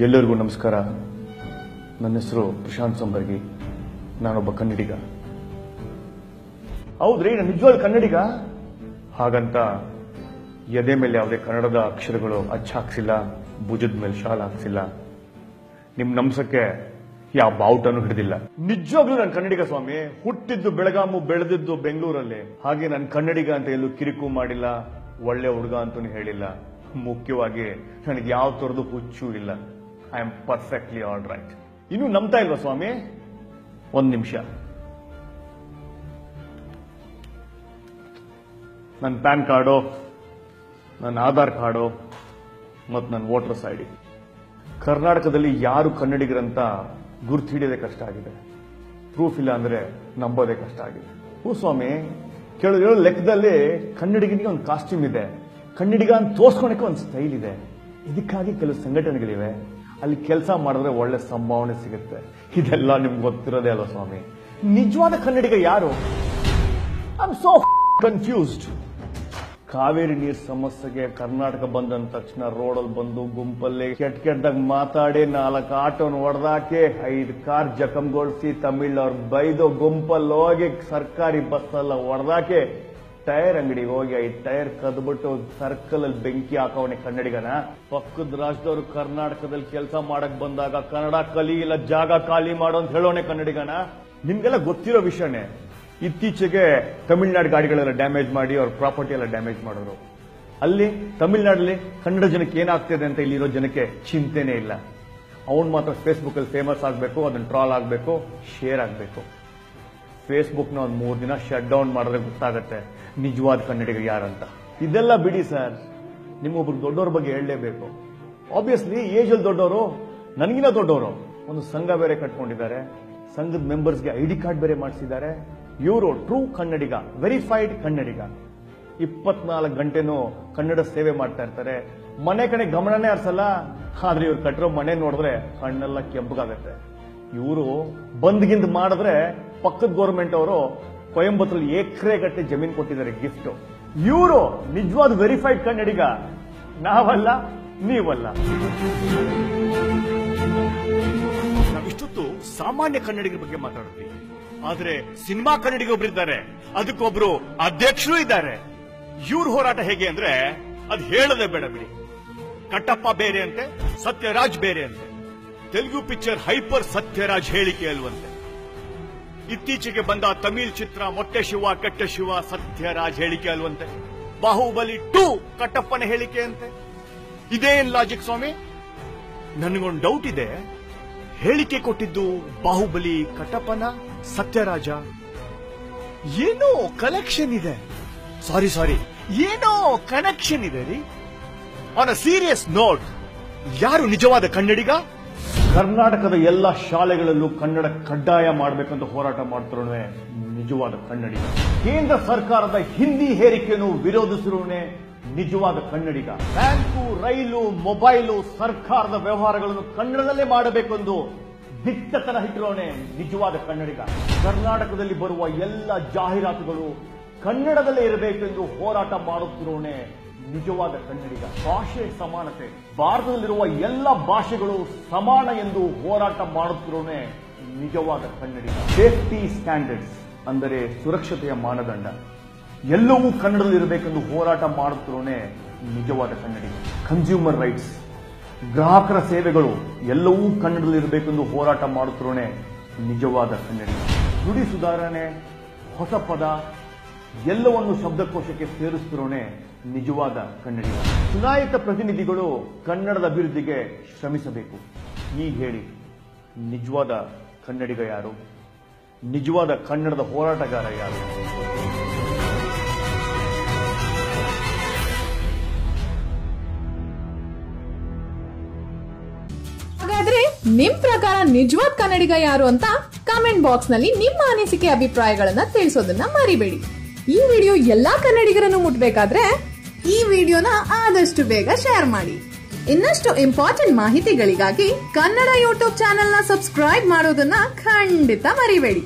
ಎಲ್ಲರಿಗೂ ನಮಸ್ಕಾರ. ನನ್ನ ಹೆಸರು ಪ್ರಶಾಂತ್ ಸಂಬರ್ಗಿ. ನಾನೊಬ್ಬ ಕನ್ನಡಿಗ. ಹೌದ್ರಿ, ನಾನು ನಿಜವಾದ ಕನ್ನಡಿಗ. ಹಾಗಂತ ಎದೆ ಮೇಲೆ ಯಾವುದೇ ಕನ್ನಡದ ಅಕ್ಷರಗಳು ಅಚ್ಚಾಕ್ಸಿಲ್ಲ, ಭುಜದ ಮೇಲೆ ಶಾಲ್ ಹಾಕ್ಸಿಲ್ಲ, ನಿಮ್ ನಮ್ಸಕ್ಕೆ ಯಾವ ಬಾವುಟನೂ ಹಿಡಿದಿಲ್ಲ. ನಿಜವಾಗ್ಲೂ ನಾನು ಕನ್ನಡಿಗ ಸ್ವಾಮಿ. ಹುಟ್ಟಿದ್ದು ಬೆಳಗಾಮು, ಬೆಳೆದಿದ್ದು ಬೆಂಗಳೂರಲ್ಲಿ. ಹಾಗೆ ನಾನು ಕನ್ನಡಿಗ ಅಂತ ಎಲ್ಲೂ ಕಿರಿಕು ಮಾಡಿಲ್ಲ, ಒಳ್ಳೆ ಹುಡುಗ ಅಂತೂ ಹೇಳಿಲ್ಲ. ಮುಖ್ಯವಾಗಿ ನನಗೆ ಯಾವ ತರದ್ದು ಹುಚ್ಚು ಇಲ್ಲ. I am perfectly all right. ಇನ್ನು ನಂಬ್ತಾ ಇಲ್ವಾ ಸ್ವಾಮಿ? ಒಂದ್ ನಿಮಿಷ. ನನ್ನ ಪ್ಯಾನ್ ಕಾರ್ಡು, ನನ್ನ ಆಧಾರ್ ಕಾರ್ಡು ಮತ್ತು ನನ್ನ ವೋಟರ್ಸ್ ಐಡಿ. ಕರ್ನಾಟಕದಲ್ಲಿ ಯಾರು ಕನ್ನಡಿಗರಂತ ಗುರ್ತು ಹಿಡಿಯೋದೇ ಕಷ್ಟ ಆಗಿದೆ. ಪ್ರೂಫ್ ಇಲ್ಲ ಅಂದ್ರೆ ನಂಬೋದೇ ಕಷ್ಟ ಆಗಿದೆ. ಹೂ ಸ್ವಾಮಿ, ಹೇಳೋ ಲೆಕ್ಕದಲ್ಲಿ ಕನ್ನಡಿಗನಿಗೆ ಒಂದು ಕಾಸ್ಟ್ಯೂಮ್ ಇದೆ, ಕನ್ನಡಿಗ ಅಂತ ತೋರ್ಸ್ಕೊಳಕ್ಕೆ ಒಂದು ಸ್ಟೈಲ್ ಇದೆ. ಇದಕ್ಕಾಗಿ ಕೆಲವು ಸಂಘಟನೆಗಳಿವೆ, ಅಲ್ಲಿ ಕೆಲಸ ಮಾಡಿದ್ರೆ ಒಳ್ಳೆ ಸಂಭಾವನೆ ಸಿಗುತ್ತೆ. ಇದೆಲ್ಲ ನಿಮ್ಗೆ ಗೊತ್ತಿರೋದೇ ಅಲ್ವಾ ಸ್ವಾಮಿ? ನಿಜವಾದ ಕನ್ನಡಿಗ ಯಾರು? I am so confused. Kaveri ನೀರ್ ಸಮಸ್ಯೆಗೆ ಕರ್ನಾಟಕ ಬಂದ ತಕ್ಷಣ ರೋಡಲ್ಲಿ ಬಂದು ಗುಂಪಲ್ಲಿ ಕೆಟ್ಟದಾಗ ಮಾತಾಡಿ 4 ಆಟೋನ್ ಹೊಡೆದಾಕಿ 5 ಕಾರ್ ಜಖಂಗೊಳಿಸಿ ತಮಿಳವ್ರು ಬೈದು ಗುಂಪಲ್ಲಿ ಹೋಗಿ ಸರ್ಕಾರಿ ಬಸ್ ಎಲ್ಲ ಹೊಡೆದಾಕಿ ಟೈರ್ ಅಂಗಡಿಗೆ ಹೋಗಿ 5 ಟೈರ್ ಕದ್ಬಿಟ್ಟು ಸರ್ಕಲ್ ಅಲ್ಲಿ ಬೆಂಕಿ ಹಾಕವನೇ ಕನ್ನಡಿಗನ? ಪಕ್ಕದ ರಾಜ್ಯದವರು ಕರ್ನಾಟಕದಲ್ಲಿ ಕೆಲಸ ಮಾಡಕ್ ಬಂದಾಗ ಕನ್ನಡ ಕಲಿ ಇಲ್ಲ, ಜಾಗ ಖಾಲಿ ಮಾಡೋ ಅಂತ ಹೇಳೋನೆ ಕನ್ನಡಿಗನ? ನಿಮ್ಗೆಲ್ಲ ಗೊತ್ತಿರೋ ವಿಷಯನೇ. ಇತ್ತೀಚೆಗೆ ತಮಿಳ್ನಾಡು ಗಾಡಿಗಳೆಲ್ಲ ಡ್ಯಾಮೇಜ್ ಮಾಡಿ ಅವ್ರ ಪ್ರಾಪರ್ಟಿ ಎಲ್ಲ ಡ್ಯಾಮೇಜ್ ಮಾಡೋರು. ಅಲ್ಲಿ ತಮಿಳ್ನಾಡಲ್ಲಿ ಕನ್ನಡ ಜನಕ್ಕೆ ಏನಾಗ್ತಿದೆ ಅಂತ ಇಲ್ಲಿರೋ ಜನಕ್ಕೆ ಚಿಂತೆನೇ ಇಲ್ಲ. ಅವನು ಮಾತ್ರ ಫೇಸ್ಬುಕ್ ಅಲ್ಲಿ ಫೇಮಸ್ ಆಗಬೇಕು, ಅದನ್ನ ಟ್ರಾಲ್ ಆಗಬೇಕು, ಶೇರ್ ಆಗಬೇಕು. ಫೇಸ್ಬುಕ್ನ ಒಂದು 3 ದಿನ ಶಟ್ ಡೌನ್ ಮಾಡಿದ್ರೆ ಗೊತ್ತಾಗತ್ತೆ ನಿಜವಾದ ಕನ್ನಡಿಗ ಯಾರಂತ. ಇದೆಲ್ಲ ಬಿಡಿ ಸರ್, ನಿಮ್ಮೊಬ್ರು ದೊಡ್ಡವ್ರ ಬಗ್ಗೆ ಹೇಳಲೇಬೇಕು. ಆಬ್ವಿಯಸ್ಲಿ ಏಜ್ ಅಲ್ಲಿ ದೊಡ್ಡವರು, ನನಗಿನ ದೊಡ್ಡವರು. ಒಂದು ಸಂಘ ಬೇರೆ ಕಟ್ಕೊಂಡಿದ್ದಾರೆ, ಸಂಘದ ಮೆಂಬರ್ಸ್ಗೆ ID ಕಾರ್ಡ್ ಬೇರೆ ಮಾಡಿಸಿದ್ದಾರೆ. ಇವರು ಟ್ರೂ ಕನ್ನಡಿಗ, ವೆರಿಫೈಡ್ ಕನ್ನಡಿಗ. 24 ಗಂಟೆನೂ ಕನ್ನಡ ಸೇವೆ ಮಾಡ್ತಾ ಇರ್ತಾರೆ. ಮನೆ ಕಡೆ ಗಮನನೇ ಹರಿಸಲ್ಲ. ಆದ್ರೆ ಇವ್ರು ಕಟ್ಟಿರೋ ಮನೆ ನೋಡಿದ್ರೆ ಕಣ್ಣೆಲ್ಲ ಕೆಂಪಗಾಗತ್ತೆ. ಇವರು ಬಂದ್ಗಿಂದ್ ಮಾಡಿದ್ರೆ ಪಕ್ಕದ ಗೌರ್ಮೆಂಟ್ ಅವರು ಕೊಯಂಬತ್ತೂರಲ್ಲಿ ಎಕರೆಗಟ್ಟೆ ಜಮೀನು ಕೊಟ್ಟಿದ್ದಾರೆ ಗಿಫ್ಟ್. ಇವರು ನಿಜವಾದ ವೆರಿಫೈಡ್ ಕನ್ನಡಿಗ. ನಾವಲ್ಲ, ನೀವಲ್ಲ. ನಾವಿಷ್ಟೊತ್ತು ಸಾಮಾನ್ಯ ಕನ್ನಡಿಗರ ಬಗ್ಗೆ ಮಾತಾಡ್ತೀವಿ, ಆದ್ರೆ ಸಿನಿಮಾ ಕನ್ನಡಿಗೊಬ್ರಿದ್ದಾರೆ, ಅದಕ್ಕೊಬ್ರು ಅಧ್ಯಕ್ಷರು ಇದ್ದಾರೆ. ಇವ್ರ ಹೋರಾಟ ಹೇಗೆ ಅಂದ್ರೆ ಅದು ಹೇಳದೆ ಬೇಡ ಬಿಡಿ. ಕಟ್ಟಪ್ಪ ಬೇರೆ ಅಂತೆ, ಸತ್ಯರಾಜ್ ಬೇರೆ ಅಂತೆ. ತೆಲುಗು ಪಿಕ್ಚರ್ ಹೈಪರ್ ಸತ್ಯರಾಜ್ ಹೇಳಿಕೆ ಅಲ್ವಂತೆ. ಇತ್ತೀಚೆಗೆ ಬಂದ ತಮಿಳ್ ಚಿತ್ರ ಮೊಟ್ಟೆ ಶಿವ ಕೆಟ್ಟ ಶಿವ ಸತ್ಯರಾಜ್ ಹೇಳಿಕೆ ಅಲ್ವಂತೆ. ಬಾಹುಬಲಿ 2 ಕಟ್ಟಪ್ಪನ ಹೇಳಿಕೆ ಅಂತೆ. ಇದೇನ್ ಲಾಜಿಕ್ ಸ್ವಾಮಿ? ನನಗೊಂದು ಡೌಟ್ ಇದೆ. ಹೇಳಿಕೆ ಕೊಟ್ಟಿದ್ದು ಬಾಹುಬಲಿ ಕಟ್ಟಪ್ಪನ, ಸತ್ಯರಾಜ? ಏನೋ ಕಲೆಕ್ಷನ್ ಇದೆ. ಸಾರಿ, ಏನೋ ಕನೆಕ್ಷನ್ ಇದೆ ರೀ. ಆನ್ ಅ ಸೀರಿಯಸ್ ನೋಟ್, ಯಾರು ನಿಜವಾದ ಕನ್ನಡಿಗ? ಕರ್ನಾಟಕದ ಎಲ್ಲ ಶಾಲೆಗಳಲ್ಲೂ ಕನ್ನಡ ಕಡ್ಡಾಯ ಮಾಡಬೇಕಂತ ಹೋರಾಟ ಮಾಡ್ತಿರೋನೇ ನಿಜವಾದ ಕನ್ನಡಿಗ. ಕೇಂದ್ರ ಸರ್ಕಾರದ ಹಿಂದಿ ಹೇರಿಕೆಯನ್ನು ವಿರೋಧಿಸಿರೋನೇ ನಿಜವಾದ ಕನ್ನಡಿಗ. ಬ್ಯಾಂಕು, ರೈಲು, ಮೊಬೈಲು, ಸರ್ಕಾರದ ವ್ಯವಹಾರಗಳನ್ನು ಕನ್ನಡದಲ್ಲೇ ಮಾಡಬೇಕೆಂದು ದಿಟ್ಟತನ ಇಟ್ಟಿರೋನೇ ನಿಜವಾದ ಕನ್ನಡಿಗ. ಕರ್ನಾಟಕದಲ್ಲಿ ಬರುವ ಎಲ್ಲ ಜಾಹೀರಾತುಗಳು ಕನ್ನಡದಲ್ಲೇ ಇರಬೇಕೆಂದು ಹೋರಾಟ ಮಾಡುತ್ತಿರೋನೇ ನಿಜವಾದ ಕನ್ನಡಿಗ. ಭಾಷೆ ಸಮಾನತೆ, ಭಾರತದಲ್ಲಿರುವ ಎಲ್ಲ ಭಾಷೆಗಳು ಸಮಾನ ಎಂದು ಹೋರಾಟ ಮಾಡುತ್ತಿರೋನೇ ನಿಜವಾದ ಕನ್ನಡಿಗ. ಸೇಫ್ಟಿ ಸ್ಟ್ಯಾಂಡರ್ಡ್ಸ್ ಅಂದರೆ ಸುರಕ್ಷತೆಯ ಮಾನದಂಡ ಎಲ್ಲವೂ ಕನ್ನಡದಲ್ಲಿ ಇರಬೇಕೆಂದು ಹೋರಾಟ ಮಾಡುತ್ತಿರೋನೇ ನಿಜವಾದ ಕನ್ನಡಿಗ. ಕನ್ಸ್ಯೂಮರ್ ರೈಟ್ಸ್, ಗ್ರಾಹಕರ ಸೇವೆಗಳು ಎಲ್ಲವೂ ಕನ್ನಡದಲ್ಲಿ ಇರಬೇಕೆಂದು ಹೋರಾಟ ಮಾಡುತ್ತಿರೋನೇ ನಿಜವಾದ ಕನ್ನಡಿಗ. ನುಡಿ ಸುಧಾರಣೆ, ಹೊಸ ಪದ ಎಲ್ಲವನ್ನು ಶಬ್ದಕೋಶಕ್ಕೆ ಸೇರಿಸ್ತಿರೋನೇ ನಿಜವಾದ ಕನ್ನಡಿಗ. ಚುನಾಯಿತ ಪ್ರತಿನಿಧಿಗಳು ಕನ್ನಡದ ಅಭಿವೃದ್ಧಿಗೆ ಶ್ರಮಿಸಬೇಕು. ಈಗ ಹೇಳಿ, ನಿಜವಾದ ಕನ್ನಡಿಗ ಯಾರು? ನಿಜವಾದ ಕನ್ನಡದ ಹೋರಾಟಗಾರ ಯಾರು? ಹಾಗಾದ್ರೆ ನಿಮ್ ಪ್ರಕಾರ ನಿಜವಾದ ಕನ್ನಡಿಗ ಯಾರು ಅಂತ ಕಾಮೆಂಟ್ ಬಾಕ್ಸ್ ನಲ್ಲಿ ನಿಮ್ಮ ಅನಿಸಿಕೆ ಅಭಿಪ್ರಾಯಗಳನ್ನ ತಿಳಿಸೋದನ್ನ ಮರಿಬೇಡಿ. ಈ ವಿಡಿಯೋ ಎಲ್ಲಾ ಕನ್ನಡಿಗರನ್ನು ಮುಟ್ಬೇಕಾದ್ರೆ ಈ ವಿಡಿಯೋನ ಆದಷ್ಟು ಬೇಗ ಶೇರ್ ಮಾಡಿ. ಇನ್ನಷ್ಟು ಇಂಪಾರ್ಟೆಂಟ್ ಮಾಹಿತಿಗಳಿಗಾಗಿ ಕನ್ನಡ ಯೂಟ್ಯೂಬ್ ಚಾನೆಲ್ ನ ಸಬ್ಸ್ಕ್ರೈಬ್ ಮಾಡೋದನ್ನ ಖಂಡಿತ ಮರಿಬೇಡಿ.